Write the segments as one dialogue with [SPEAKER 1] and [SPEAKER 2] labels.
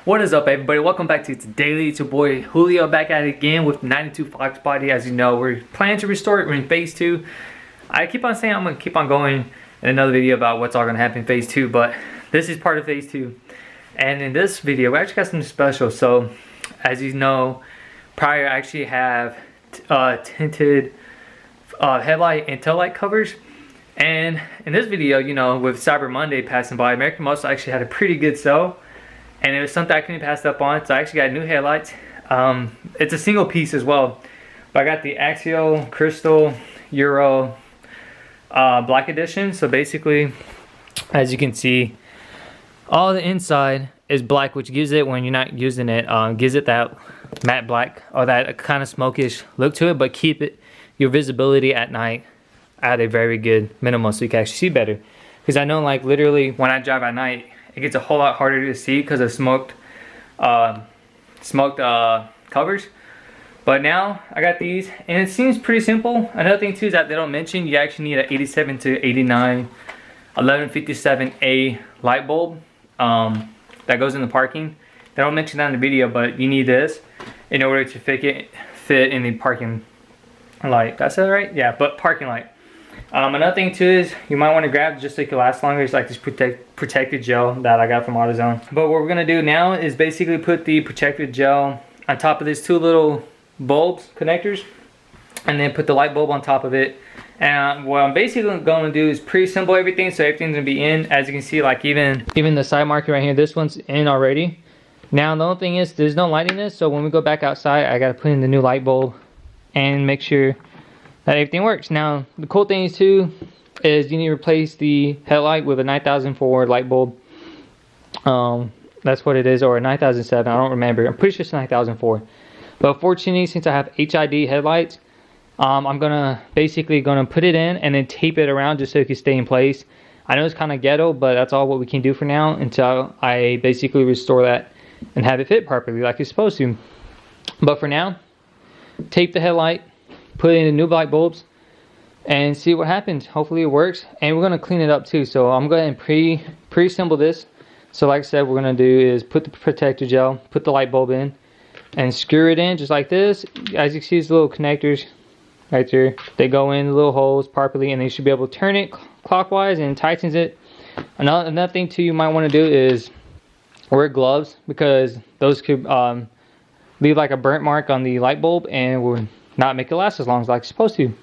[SPEAKER 1] What is up, everybody? Welcome back to Daily. It's your boy Julio back at it again with 92 Foxbody. As you know, we're planning to restore it. We're in phase 2. I keep on saying I'm going to keep on going in another video about what's all going to happen in phase 2, but this is part of phase 2. And in this video, we actually got something special. So, as you know, prior I actually have tinted headlight and taillight covers. And in this video, you know, with Cyber Monday passing by, American Muscle actually had a pretty good sale. And it was something I couldn't pass up on, so I actually got new headlights. It's a single piece as well. But I got the Axial Crystal Euro Black Edition. So basically, as you can see, all the inside is black, which gives it, when you're not using it, gives it that matte black or that kind of smokish look to it, but keep it your visibility at night at a very good minimum so you can actually see better. Because I know, like, literally when I drive at night, it gets a whole lot harder to see because of smoked covers. But now I got these, and it seems pretty simple. Another thing too is that they don't mention you actually need an 87 to 89 1157A light bulb that goes in the parking. They don't mention that in the video, but you need this in order to fit in the parking light. That's that right? Yeah, but parking light. Another thing too is you might want to grab just so it can last longer. It's like this protected gel that I got from AutoZone. But what we're gonna do now is basically put the protected gel on top of these two little bulbs connectors, and then put the light bulb on top of it. And what I'm basically going to do is pre-assemble everything, so everything's gonna be in. As you can see, like even the side marker right here, this one's in already. Now the only thing is there's no light in this, so when we go back outside, I gotta put in the new light bulb and make sure that everything works. Now the cool thing is too is you need to replace the headlight with a 9004 light bulb. That's what it is, or a 9007. I don't remember. I'm pretty sure it's 9004. But fortunately, since I have HID headlights, I'm basically gonna put it in and then tape it around just so it can stay in place. I know it's kind of ghetto, but that's all what we can do for now until I basically restore that and have it fit properly like it's supposed to. But for now, tape the headlight, put in the new light bulbs, and see what happens. Hopefully it works, and we're gonna clean it up too. So I'm going to pre-assemble this. So like I said, what we're gonna do is put the protector gel, put the light bulb in, and screw it in just like this. As you can see, these little connectors right there, they go in the little holes properly, and they should be able to turn it clockwise, and it tightens it. Another thing too you might want to do is wear gloves, because those could leave like a burnt mark on the light bulb and will not make it last as long as like it's supposed to.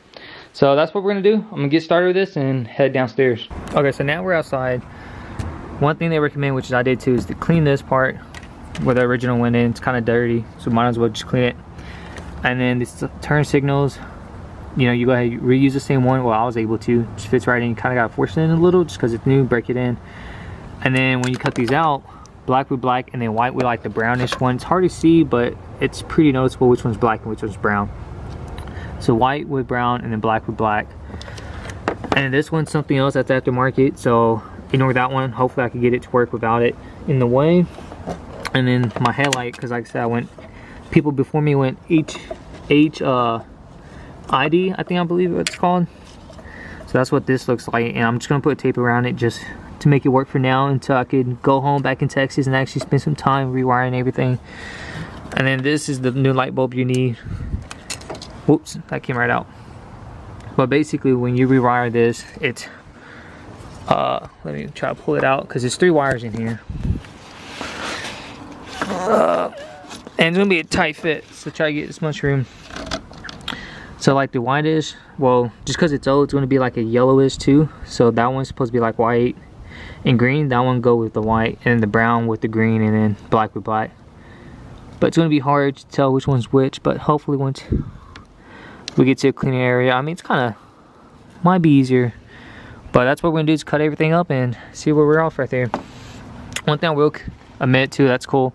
[SPEAKER 1] So that's what we're gonna do. I'm gonna get started with this and head downstairs. Okay, so now we're outside. One thing they recommend, which I did too, is to clean this part where the original went in. It's kind of dirty, so might as well just clean it. And then this turn signals, you know, you go ahead, reuse the same one. Well, I was able to. Just fits right in. You kind of got to force it in a little just because it's new, break it in. And then when you cut these out, black with black, and then white with like the brownish one. It's hard to see, but it's pretty noticeable which one's black and which one's brown. So white with brown, and then black with black. And this one's something else that's aftermarket, so ignore that one. Hopefully I can get it to work without it in the way. And then my headlight, because like I said, people before me went ID, I believe it's called. So that's what this looks like, and I'm just gonna put tape around it just to make it work for now until I could go home back in Texas and actually spend some time rewiring everything. And then this is the new light bulb you need. Whoops, that came right out. But basically when you rewire this, it's let me try to pull it out because there's 3 wires in here. And it's gonna be a tight fit, so try to get as much room. So like the whitish, well, just because it's old, it's gonna be like a yellowish too. So that one's supposed to be like white and green. That one go with the white, and the brown with the green, and then black with black. But it's gonna be hard to tell which one's which. But hopefully once we get to a cleaner area, I mean, it's kind of might be easier. But that's what we're gonna do, is cut everything up and see where we're off right there. One thing I will admit too, that's cool.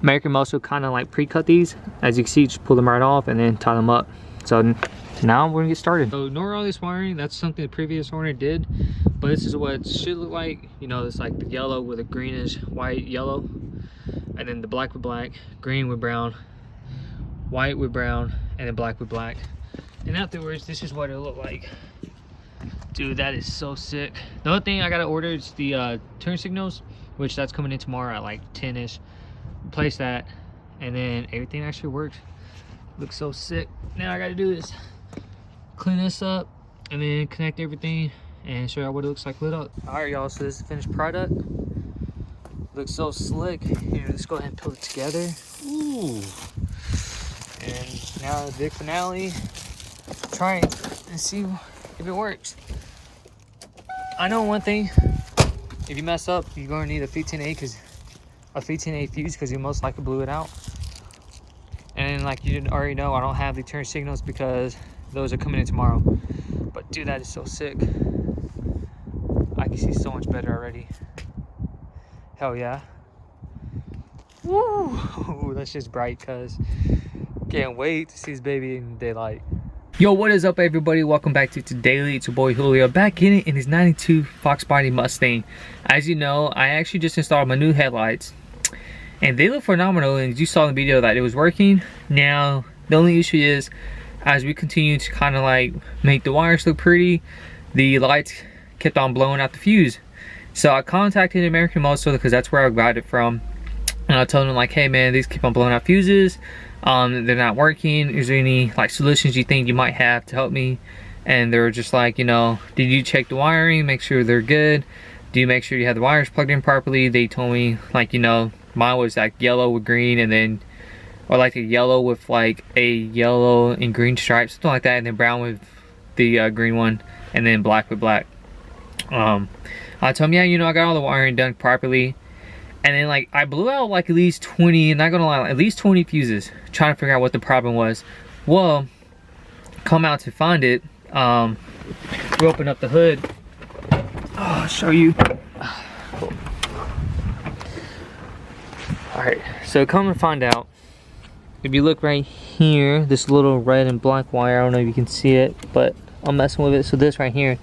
[SPEAKER 1] American Muscle kind of like pre-cut these. As you can see, just pull them right off and then tie them up. So now we're gonna get started. So ignore all this wiring. That's something the previous owner did, but this is what it should look like. You know, it's like the yellow with a greenish white yellow, and then the black with black, green with brown, white with brown, and then black with black. And afterwards, this is what it'll look like. Dude, that is so sick. The only thing I gotta order is the turn signals, which that's coming in tomorrow at like 10ish. replace that, and then everything actually works. Looks so sick. Now I gotta do this, clean this up, and then connect everything and show y'all what it looks like lit up. All right, y'all, so this is the finished product. Looks so slick. Here, let's go ahead and pull it together. Ooh. And now the big finale. Try it and see if it works. I know one thing. If you mess up, you're gonna need a 15A fuse, because you most likely blew it out. And like you already know, I don't have the turn signals because those are coming in tomorrow. But dude, that is so sick. I can see so much better already. Hell yeah. Woo! That's just bright, cuz can't wait to see this baby in daylight. Yo, what is up, everybody? Welcome back to Daily. It's your boy Julio, back in it in his 92 Foxbody Mustang. As you know, I actually just installed my new headlights, and they look phenomenal, and you saw in the video that it was working. Now, the only issue is, as we continue to kind of like make the wires look pretty, the lights kept on blowing out the fuse. So I contacted American Muscle, because that's where I got it from, and I told them like, hey man, these keep on blowing out fuses. They're not working. Is there any like solutions you think you might have to help me? And they were just like, you know, did you check the wiring, make sure they're good? Do you make sure you have the wires plugged in properly? They told me like, you know, mine was like yellow with green, and then, or like a yellow with like a yellow and green stripe, something like that, and then brown with the green one, and then black with black. I told him, yeah, you know, I got all the wiring done properly. And then like I blew out like at least 20, not gonna lie, at least 20 fuses, trying to figure out what the problem was. Well, come out to find it, we open up the hood. Oh, I'll show you. Alright, so come and find out. If you look right here, this little red and black wire, I don't know if you can see it, but I'm messing with it. So this right here,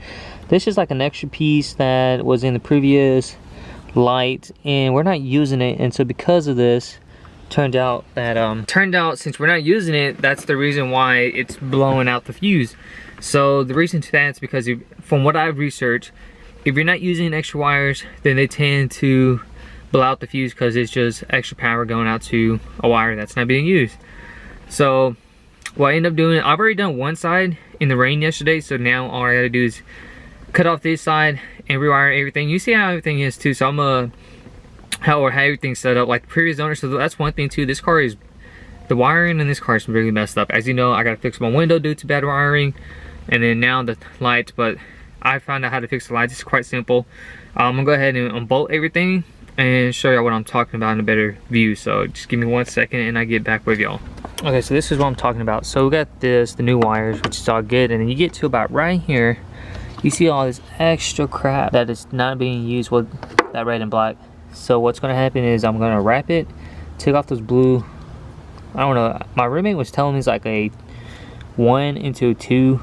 [SPEAKER 1] this is like an extra piece that was in the previous light, and we're not using it, and so because of this, turned out since we're not using it, that's the reason why it's blowing out the fuse. So the reason to that is because from what I've researched, if you're not using extra wires, then they tend to blow out the fuse, because it's just extra power going out to a wire that's not being used. So what I end up doing, I've already done one side in the rain yesterday, so now all I gotta do is cut off this side and rewire everything. You see how everything is too, so I'm gonna how everything's set up like the previous owner. So that's one thing too, this car is, the wiring in this car is really messed up. As you know, I gotta fix my window due to bad wiring, and then now the lights, but I found out how to fix the lights. It's quite simple. I'm gonna go ahead and unbolt everything and show y'all what I'm talking about in a better view. So just give me 1 second and I get back with y'all. Okay, so this is what I'm talking about. So we got the new wires, which is all good, and then you get to about right here, you see all this extra crap that is not being used with that red and black. So what's gonna happen is I'm gonna wrap it, take off those blue, I don't know, my roommate was telling me it's like a 1 into 2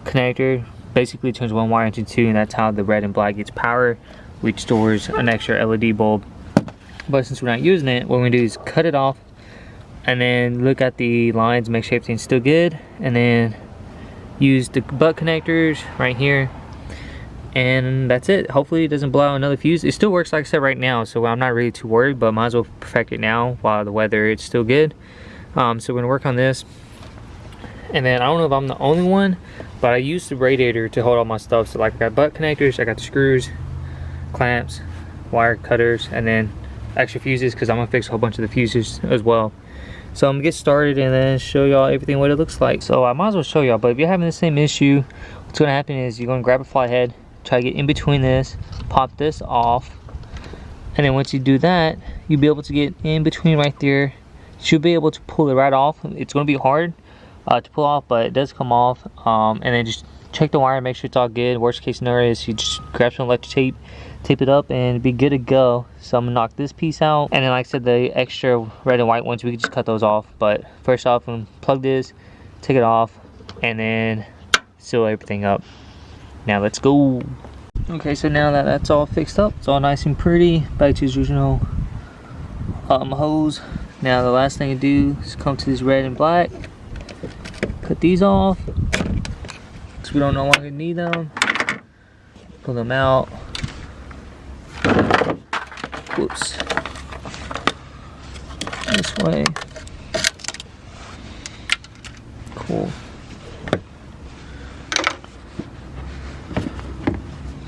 [SPEAKER 1] connector. Basically turns one wire into 2, and that's how the red and black gets power, which stores an extra LED bulb. But since we're not using it, what we're gonna do is cut it off, and then look at the lines, make sure everything's still good, and then use the butt connectors right here, and that's it. Hopefully it doesn't blow out another fuse. It still works like I said right now, so I'm not really too worried, but might as well perfect it now while the weather is still good. So we're gonna work on this, and then I don't know if I'm the only one, but I used the radiator to hold all my stuff. So like I got butt connectors, I got the screws, clamps, wire cutters, and then extra fuses, because I'm gonna fix a whole bunch of the fuses as well. So I'm gonna get started and then show y'all everything what it looks like. So I might as well show y'all, but if you're having the same issue, what's gonna happen is you're gonna grab a flathead, try to get in between this, pop this off, and then once you do that, you'll be able to get in between right there. You should be able to pull it right off. It's gonna be hard to pull off, but it does come off. And then just check the wire, make sure it's all good. Worst case scenario is you just grab some electric tape, tape it up, and be good to go. So I'm gonna knock this piece out, and then like I said, the extra red and white ones, we can just cut those off. But first off, I'm gonna plug this, take it off, and then seal everything up. Now let's go. Okay, so now that that's all fixed up, it's all nice and pretty, back to its original hose. Now the last thing to do is come to this red and black, cut these off, because we don't no longer need them. Pull them out. Whoops. This way. Cool.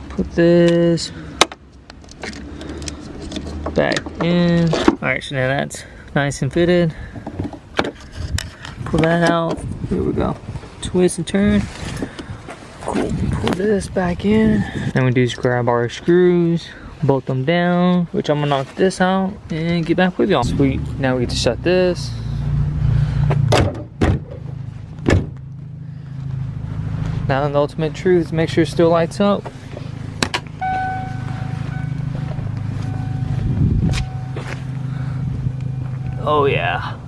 [SPEAKER 1] Put this back in. Alright, so now that's nice and fitted. Pull that out. Here we go. Twist and turn. Cool. Pull this back in. Then we just grab our screws, bolt them down, which I'm gonna knock this out and get back with y'all. Sweet. Now we get to shut this. Now the ultimate truth, make sure it still lights up. Oh yeah.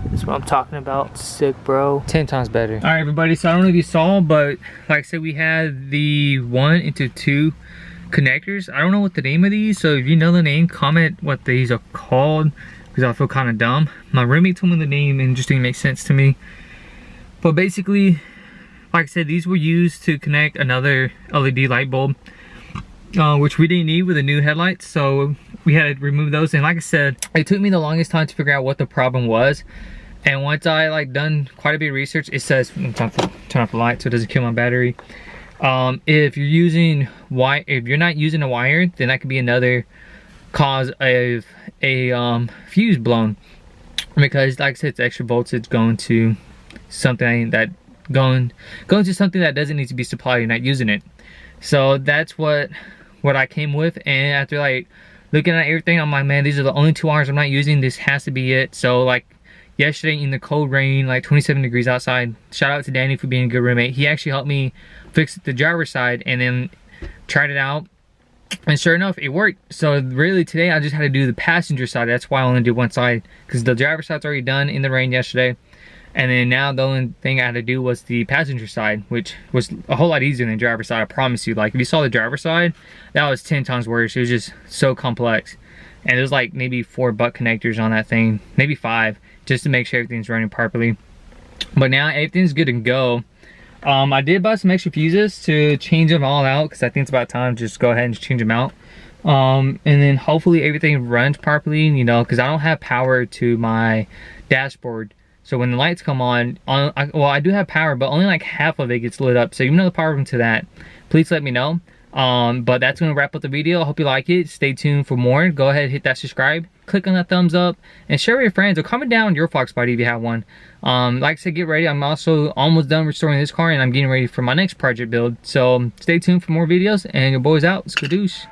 [SPEAKER 1] That's what I'm talking about. Sick, bro. 10 times better. Alright everybody, so I don't know if you saw, but like I said, we had the 1 into 2 connectors. I don't know what the name of these, so if you know the name, comment what these are called, because I feel kind of dumb. My roommate told me the name and it just didn't make sense to me. But basically, like I said, these were used to connect another LED light bulb, which we didn't need with the new headlights, so we had to remove those. And like I said, it took me the longest time to figure out what the problem was. And once I like done quite a bit of research, it says, turn off the light so it doesn't kill my battery. If you're using if you're not using a wire, then that could be another cause of a fuse blown, because like I said, it's extra voltage going to something that going to something that doesn't need to be supplied. You're not using it. So that's what I came with. And after like looking at everything, I'm like, man, these are the only 2 wires I'm not using. This has to be it. So like yesterday in the cold rain, like 27 degrees outside, shout out to Danny for being a good roommate. He actually helped me fix the driver's side and then tried it out, and sure enough, it worked. So really today I just had to do the passenger side. That's why I only did one side, because the driver's side's already done in the rain yesterday. And then now the only thing I had to do was the passenger side, which was a whole lot easier than the driver's side, I promise you. Like if you saw the driver's side, that was 10 times worse. It was just so complex. And there's like maybe 4 butt connectors on that thing, maybe 5, just to make sure everything's running properly. But now everything's good to go. I did buy some extra fuses to change them all out, because I think it's about time to just go ahead and change them out. And then hopefully everything runs properly, you know, because I don't have power to my dashboard. So when the lights come on, well, I do have power, but only like half of it gets lit up. So even though the power comes to that, please let me know. But that's going to wrap up the video. I hope you like it. Stay tuned for more. Go ahead and hit that subscribe. Click on that thumbs up and share with your friends, or comment down your Foxbody if you have one. Like I said, get ready. I'm also almost done restoring this car, and I'm getting ready for my next project build. So stay tuned for more videos, and your boy's out. Skadoosh.